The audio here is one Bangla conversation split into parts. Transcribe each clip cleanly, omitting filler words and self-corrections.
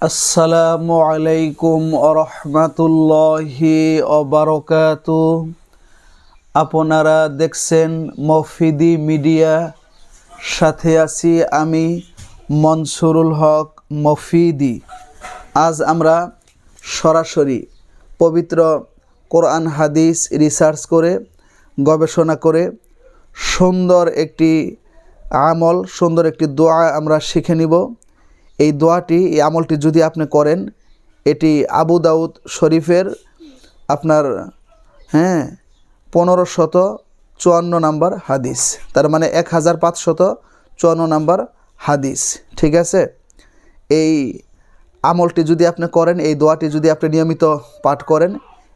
আসসালামু আলাইকুম রহমতুল্লাহি ওবারাকাতু। আপনারা দেখছেন মফিদি মিডিয়া, সাথে আছি আমি মনসুরুল হক মফিদি। আজ আমরা সরাসরি পবিত্র কোরআন হাদিস রিসার্চ করে গবেষণা করে সুন্দর একটি আমল, সুন্দর একটি দোয়া আমরা শিখে নিব। এই দোয়াটি, এই আমলটি যদি আপনি করেন, এটি আবু দাউদ শরীফের আপনার 1554 নাম্বার হাদিস, তার মানে 1554 নাম্বার হাদিস। ঠিক আছে, এই আমলটি যদি আপনি করেন, এই দোয়াটি যদি আপনি নিয়মিত পাঠ করেন,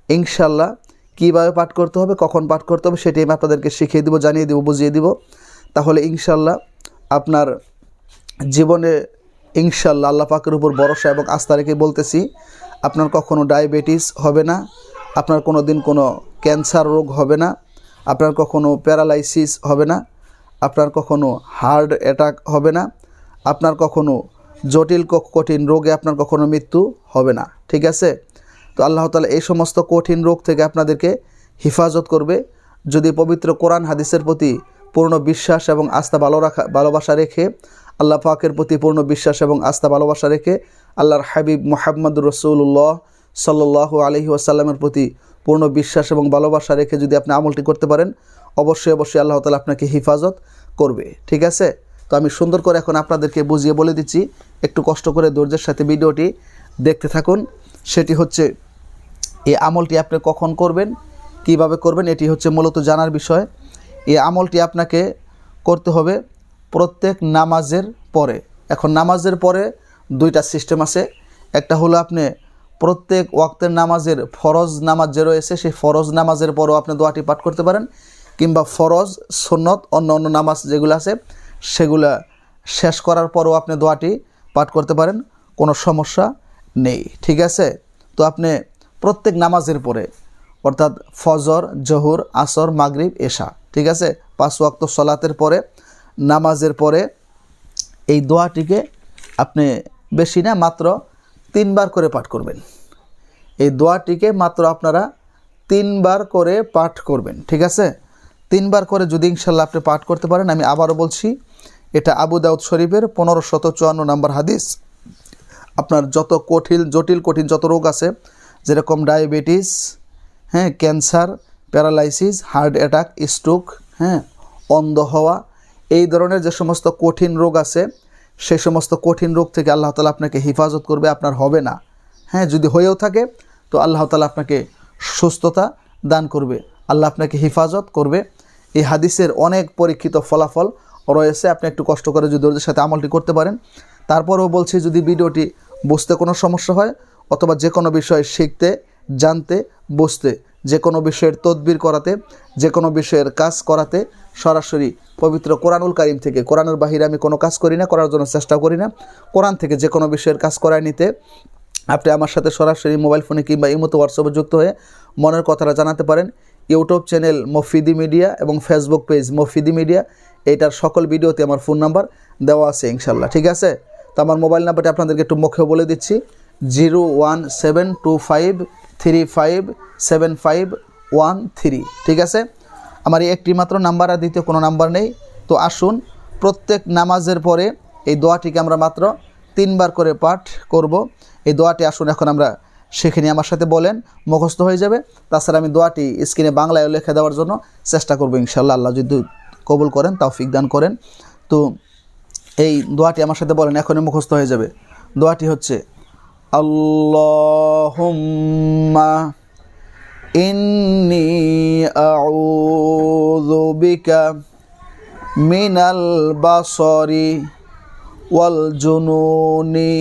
ইনশাল্লাহ কীভাবে পাঠ করতে হবে, কখন পাঠ করতে হবে, সেটি আমি আপনাদেরকে শিখিয়ে দিব, জানিয়ে দিব, বুঝিয়ে দিব। তাহলে ইনশাল্লাহ আপনার জীবনে ইনশাল্লাহ আল্লাহ পাকের উপর ভরসা এবং আস্থা রেখে বলতেছি, আপনার কখনো ডায়াবেটিস হবে না, আপনার কোনো দিন কোনো ক্যান্সার রোগ হবে না, আপনার কখনো প্যারালাইসিস হবে না, আপনার কখনো হার্ট অ্যাটাক হবে না, আপনার কখনো জটিল কঠিন রোগে আপনার কখনো মৃত্যু হবে না। ঠিক আছে, তো আল্লাহ তাআলা এই সমস্ত কঠিন রোগ থেকে আপনাদেরকে হেফাজত করবে যদি পবিত্র কোরআন হাদিসের প্রতি পূর্ণ বিশ্বাস এবং আস্থা ভালোবাসা রেখে, আল্লাহ পাকের প্রতি পূর্ণ বিশ্বাস এবং আস্থা ভালোবাসা রেখে, আল্লাহর হাবিব মুহাম্মদুর রাসূলুল্লাহ সাল্লাল্লাহু আলাইহি ওয়াসাল্লামের প্রতি পূর্ণ বিশ্বাস এবং ভালোবাসা রেখে যদি আপনি আমলটি করতে পারেন, অবশ্যই আল্লাহ তাআলা আপনাকে হেফাজত করবে। ঠিক আছে, তো আমি সুন্দর করে এখন আপনাদেরকে বুঝিয়ে বলে দিচ্ছি, একটু কষ্ট করে ধৈর্যের সাথে ভিডিওটি দেখতে থাকুন। সেটি হচ্ছে, এই আমলটি আপনি কখন করবেন, কিভাবে করবেন, এটি হচ্ছে মূলত জানার বিষয়। এই আমলটি আপনাকে করতে হবে প্রত্যেক নামাজের পরে। এখন নামাজের পরে দুইটা সিস্টেম আছে। একটা হলো আপনি প্রত্যেক ওয়াক্তের নামাজের ফরজ নামাজ যে রয়েছে, সেই ফরজ নামাজের পরও আপনি দোয়াটি পাঠ করতে পারেন, কিংবা ফরজ সুন্নত অন্য নামাজ যেগুলো আছে সেগুলা শেষ করার পরও আপনি দোয়াটি পাঠ করতে পারেন, কোনো সমস্যা নেই। ঠিক আছে, তো আপনি প্রত্যেক নামাজের পরে, অর্থাৎ ফজর, জোহর, আসর, মাগরিব, এশা, ঠিক আছে, 5 ওয়াক্ত সলাতের পরে, নামাজের পরে এই দোয়াটিকে আপনি বেশি না, মাত্র 3 বার করে পাঠ করবেন। এই দোয়াটিকে মাত্র আপনারা 3 বার করে পাঠ করবেন। ঠিক আছে, 3 বার করে যদি ইনশাল্লাহ আপনি পাঠ করতে পারেন, আমি আবারও বলছি, এটা আবু দাউদ শরীফের 1554 নাম্বার হাদিস। আপনার যত জটিল কঠিন যত রোগ আছে, যেরকম diabetes, cancer, paralysis, heart attack, stroke, অন্ধ হওয়া, এই ধরনের যে সমস্ত কঠিন রোগ আছে, সেই সমস্ত কঠিন রোগ থেকে আল্লাহ তাআলা আপনাকে হেফাজত করবে, আপনার হবে না। যদি হয়েও থাকে তো আল্লাহ তাআলা আপনাকে সুস্থতা দান করবে, আল্লাহ আপনাকে হেফাজত করবে। এই হাদিসের অনেক পরীক্ষিত ফলাফল রয়েছে। আপনি একটু কষ্ট করে যদি ধৈর্যের সাথে আমলটি করতে পারেন। তারপরেও বলছি, যদি ভিডিওটি বুঝতে কোনো সমস্যা হয়, অথবা যে কোনো বিষয় শিখতে, জানতে, বুঝতে, যে কোনো বিষয়ের তদবির করাতে, যে কোনো বিষয়ের কাজ করাতে, সরাসরি পবিত্র কোরআনুল কারীম থেকে, কোরআনের বাহিরে আমি কোনো কাজ করি না, করার জন্য চেষ্টা করি না, কোরআন থেকে যে কোনো বিষয়ের কাজ করায় নিতে আপনি আমার সাথে সরাসরি মোবাইল ফোনে কিংবা ইমোতে হোয়াটসঅ্যাপে যুক্ত হয়ে মনের কথাটা জানাতে পারেন। ইউটিউব চ্যানেল মফিদি মিডিয়া এবং ফেসবুক পেজ মফিদি মিডিয়া, এইটার সকল ভিডিওতে আমার ফোন নাম্বার দেওয়া আছে ইনশাল্লাহ। ঠিক আছে, তো আমার মোবাইল নাম্বারটা আপনাদেরকে একটু মুখেও বলে দিচ্ছি, 01725357513। ঠিক আছে, আমার এই একটি মাত্র নাম্বার, আর দ্বিতীয় কোনো নাম্বার নেই। তো আসুন, প্রত্যেক নামাজের পরে এই দোয়াটিকে আমরা মাত্র 3 বার করে পাঠ করব। এই দোয়াটি আসুন এখন আমরা শিখে নিই, আমার সাথে বলেন, মুখস্থ হয়ে যাবে। তাছাড়া আমি দোয়াটি স্ক্রিনে বাংলায় লিখে দেওয়ার জন্য চেষ্টা করব ইনশাল্লাহ, আল্লাহ যদি কবুল করেন, তৌফিক দান করেন। তো এই দোয়াটি আমার সাথে বলেন, এখনই মুখস্থ হয়ে যাবে। দোয়াটি হচ্ছে, আল্লাহুম্মা ইন্নী আউযু বিকা মিনাল বাসরি ওয়াল জুনুনি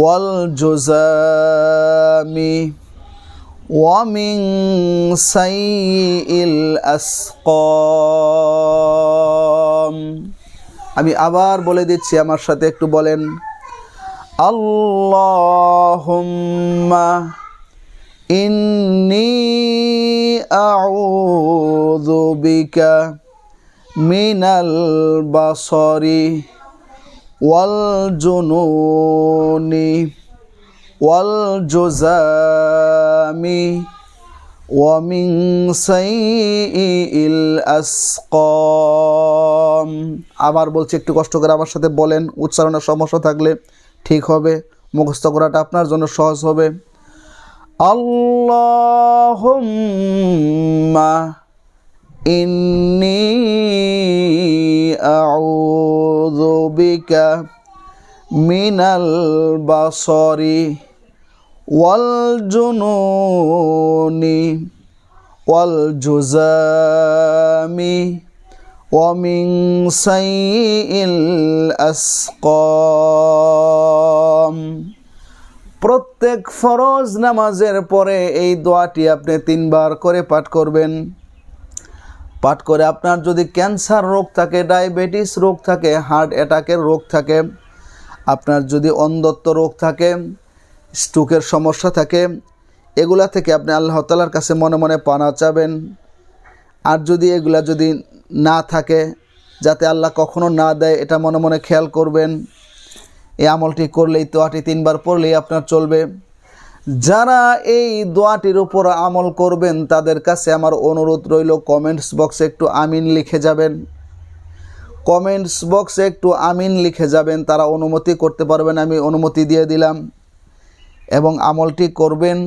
ওয়াল জুজামি ওয়া মিন সাইয়িল আসকাম। আমি আবার বলে দিচ্ছি, আমার সাথে একটু বলেন, আল্লাহুম্মা ইন্নী আউযু বিকা মিনাল বাসরি ওয়াল জুনুনি ওয়াল জুজামি ওয়া মিন সাইয়িল আসকাম। আবার বলছি, একটু কষ্ট করে আমার সাথে বলেন, উচ্চারণের সমস্যা থাকলে ঠিক হবে, মুখস্থ করাটা আপনার জন্য সহজ হবে। আল্লাহুম্মা ইন্নী আউযু বিকা মিনাল বাসরি ওয়াল জুনুনি ওয়াল জুজামি ওয়া মিন সাইয়িল আসকাম। প্রত্যেক ফরজ নামাজের পরে এই দোয়াটি আপনি 3 বার করে পাঠ করবেন। পাঠ করে আপনার যদি ক্যান্সার রোগ থাকে, ডায়াবেটিস রোগ থাকে, হার্ট অ্যাটাকের রোগ থাকে, আপনার যদি অন্ধত্ব রোগ থাকে, স্ট্রোকের সমস্যা থাকে, এগুলা থেকে আপনি আল্লাহ তাআলার কাছে মনে মনে পানা চাবেন। আর যদি এগুলা যদি না থাকে, যাতে আল্লাহ কখনো না দেয়, এটা মনে মনে খেয়াল করবেন। এই আমলটি করলেই, দোয়াটি 3 বার পড়লেই আপনার চলবে। যারা এই দোয়াটির উপর আমল করবেন তাদের কাছে আমার অনুরোধ রইল, কমেন্টস বক্সে একটু আমিন লিখে যাবেন। কমেন্টস বক্সে একটু আমিন লিখে যাবেন। তারা অনুমতি করতে পারবেন, আমি অনুমতি দিয়ে দিলাম। এবং আমলটি করবেন।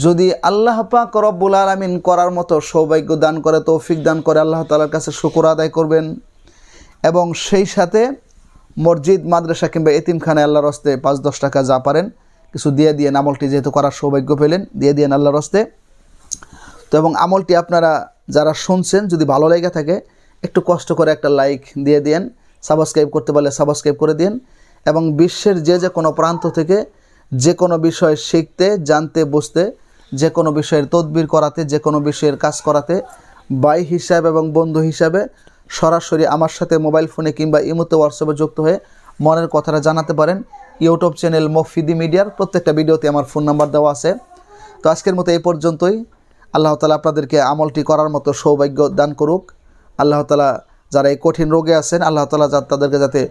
যদি আল্লাহ পাক রব্বুল আলামিন করার মতো সৌভাগ্য দান করে, তৌফিক দান করে, আল্লাহ তাআলার কাছে শুকর আদায় করবেন। এবং সেই সাথে মসজিদ, মাদ্রাসা কিংবা এতিমখানায় আল্লাহর হস্তে 5-10 টাকা যা পারেন কিছু দিয়ে দিয়েন। আমলটি যেহেতু করার সৌভাগ্য পেলেন, দিয়ে দিয়েন আল্লাহর হস্তে। তো এবং আমলটি আপনারা যারা শুনছেন, যদি ভালো লেগে থাকে একটু কষ্ট করে একটা লাইক দিয়ে দিন। সাবস্ক্রাইব করতে পারলে সাবস্ক্রাইব করে দিন। এবং বিশ্বের যে কোনো প্রান্ত থেকে যে কোনো বিষয় শিখতে, জানতে, বুঝতে, যে কোনো বিষয়ের তদবির করাতে, যে কোনো বিষয়ের কাজ করাতে ভাই হিসাবে এবং বন্ধু হিসাবে সরাসরি আমার সাথে মোবাইল ফোনে কিংবা ইমোতে, হোয়াটসঅ্যাপে যুক্ত হয়ে মনের কথাটা জানাতে পারেন। ইউটিউব চ্যানেল মফিদি মিডিয়ার প্রত্যেকটা ভিডিওতে আমার ফোন নাম্বার দেওয়া আছে। তো আজকের মতো এই পর্যন্তই। আল্লাহ তাআলা আপনাদেরকে আমলটি করার মতো সৌভাগ্য দান করুক। আল্লাহ তাআলা যারা এই কঠিন রোগে আছেন, আল্লাহ তাআলা তাদেরকে যাতে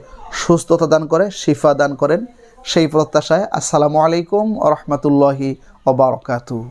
সুস্থতা দান করে, শিফা দান করেন, সেই প্রত্যাশায় আসসালামু আলাইকুম ওয়া রাহমাতুল্লাহি ওয়া বারাকাতুহু।